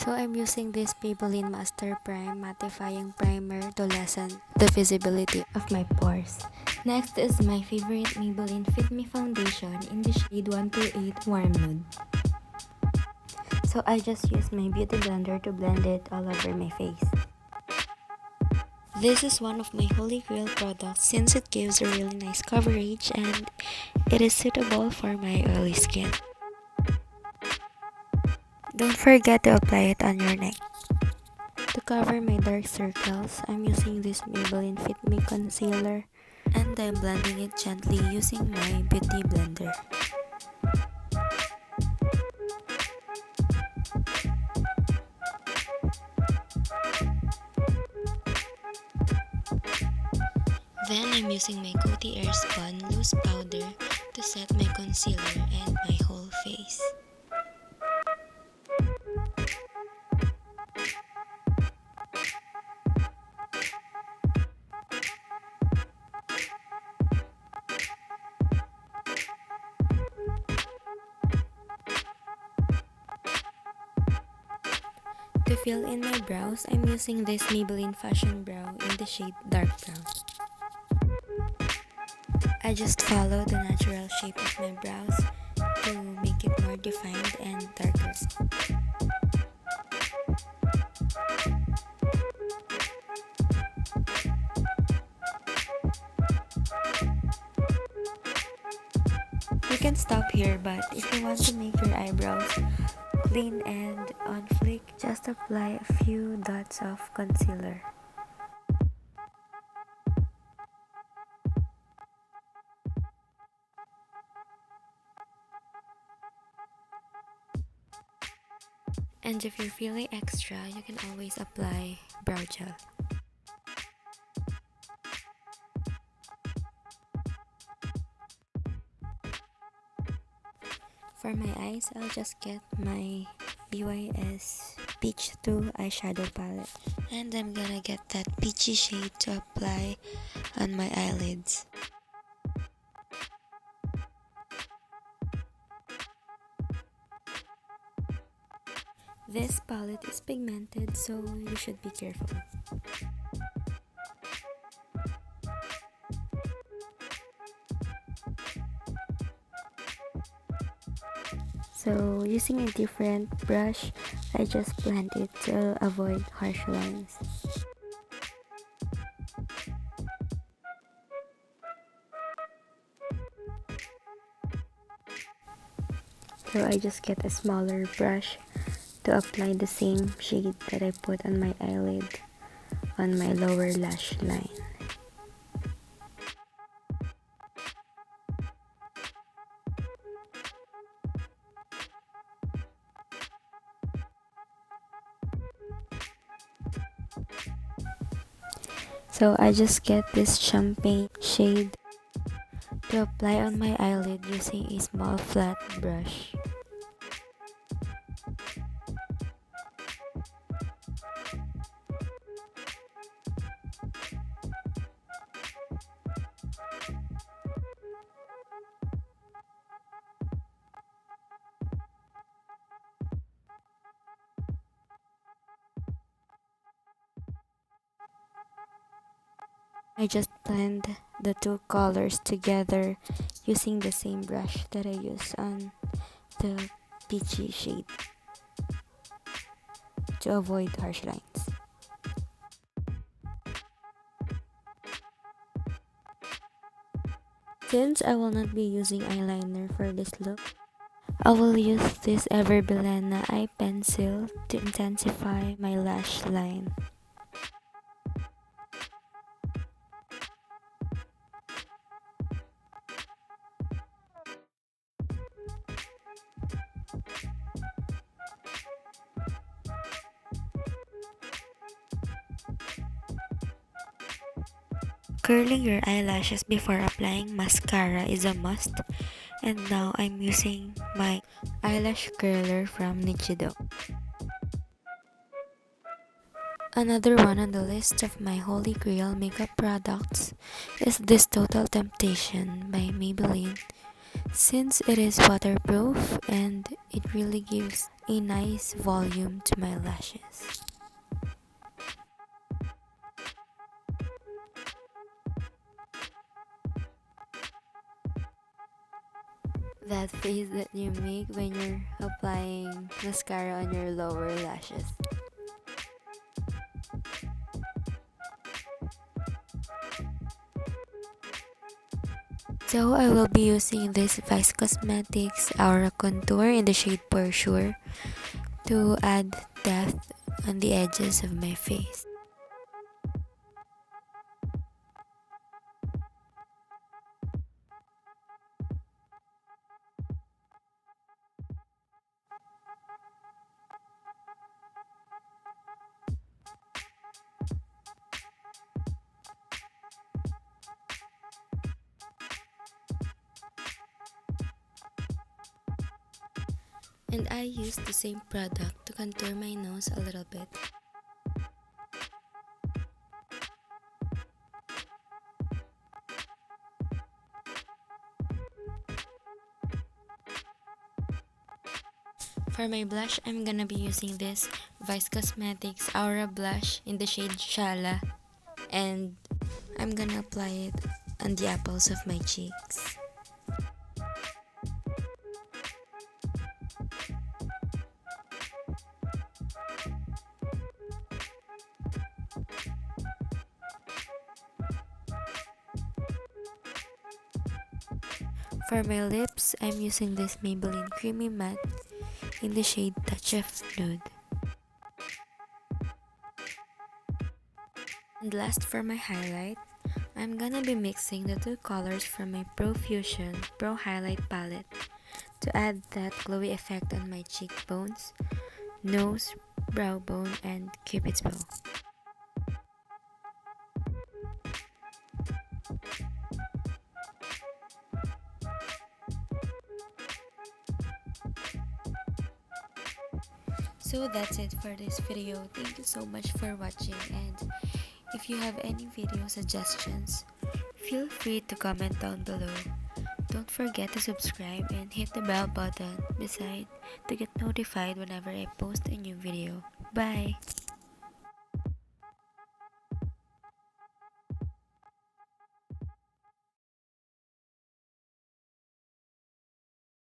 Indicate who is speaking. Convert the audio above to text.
Speaker 1: So I'm using this Maybelline Master Prime Mattifying Primer to lessen the visibility of my pores. Next is my favorite Maybelline Fit Me Foundation in the shade 128 Warm Nude. So I just use my beauty blender to blend it all over my face. This is one of my holy grail products since it gives a really nice coverage and it is suitable for my oily skin. Don't forget to apply it on your neck. To cover my dark circles, I'm using this Maybelline Fit Me Concealer and I'm blending it gently using my beauty blender. Then I'm using my Coty Airspun loose powder to set my concealer and my whole face. To fill in my brows, I'm using this Maybelline fashionbrow in the shade dark brown. I just follow the natural shape of my brows to make it more defined and darker. You can stop here, but if you want to make your eyebrows clean and on fleek, just apply a few dots of concealer. And if you're feeling extra, you can always apply brow gel. For my eyes, I'll just get my BYS Peach 2 eyeshadow palette. And I'm gonna get that peachy shade to apply on my eyelids. This palette is pigmented, so you should be careful. So using a different brush, I just blend it to avoid harsh lines. So I just get a smaller brush to apply the same shade that I put on my eyelid on my lower lash line. So I just get this champagne shade to apply on my eyelid using a small flat brush. I just blend the two colors together using the same brush that I use on the peachy shade to avoid harsh lines. Since I will not be using eyeliner for this look, I will use this Everbilena eye pencil to intensify my lash line. Curling your eyelashes before applying mascara is a must, and now I'm using my eyelash curler from Nichido. Another one on the list of my holy grail makeup products is this Total Temptation by Maybelline. since it is waterproof and it really gives a nice volume to my lashes. That face that you make when you're applying mascara on your lower lashes. So I will be using this Vice Cosmetics Aura Contour in the shade Porshur to add depth on the edges of my face. And I use the same product to contour my nose a little bit. For my blush, I'm gonna be using this Vice Cosmetics Aura Blush in the shade Shalah. And I'm gonna apply it on the apples of my cheeks. For my lips, I'm using this Maybelline Creamy Matte in the shade Touch of Nude. And last, for my highlight, I'm gonna be mixing the two colors from my Profusion Pro Highlight palette to add that glowy effect on my cheekbones, nose, brow bone, and cupid's bow. So that's it for this video. Thank you so much for watching, and if you have any video suggestions, feel free to comment down below. Don't forget to subscribe and hit the bell button beside to get notified whenever I post a new video. Bye!